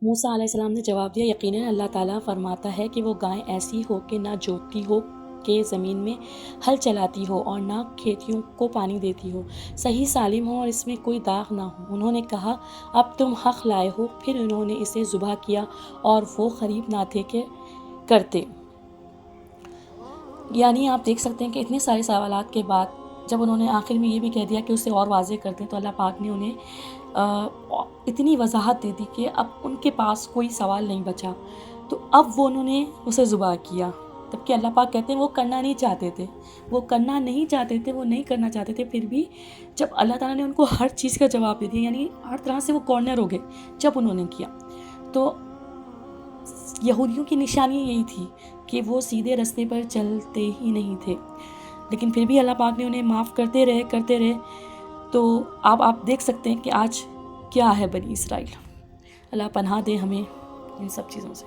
موسیٰ علیہ السلام نے جواب دیا، یقیناً اللہ تعالیٰ فرماتا ہے کہ وہ گائے ایسی ہو کہ نہ جوتتی ہو کہ زمین میں ہل چلاتی ہو اور نہ کھیتیوں کو پانی دیتی ہو، صحیح سالم ہو اور اس میں کوئی داغ نہ ہو۔ انہوں نے کہا، اب تم حق لائے ہو۔ پھر انہوں نے اسے ذبح کیا اور وہ قریب نہ تھے کہ کرتے۔ یعنی آپ دیکھ سکتے ہیں کہ اتنے سارے سوالات کے بعد جب انہوں نے آخر میں یہ بھی کہہ دیا کہ اسے اور واضح کر دیں، تو اللہ پاک نے انہیں اتنی وضاحت دے دی کہ اب ان کے پاس کوئی سوال نہیں بچا، تو اب وہ انہوں نے اسے ذبح کیا۔ تب کہ اللہ پاک کہتے ہیں وہ کرنا نہیں چاہتے تھے، وہ نہیں کرنا چاہتے تھے، پھر بھی جب اللہ تعالیٰ نے ان کو ہر چیز کا جواب دے دیا، یعنی ہر طرح سے وہ کارنر ہو گئے جب انہوں نے کیا۔ تو یہودیوں کی نشانی یہی تھی کہ وہ سیدھے رستے پر چلتے ہی نہیں تھے، لیکن پھر بھی اللہ پاک نے انہیں معاف کرتے رہے۔ تو اب آپ دیکھ سکتے ہیں کہ آج کیا ہے بنی اسرائیل۔ اللہ پناہ دے ہمیں ان سب چیزوں سے۔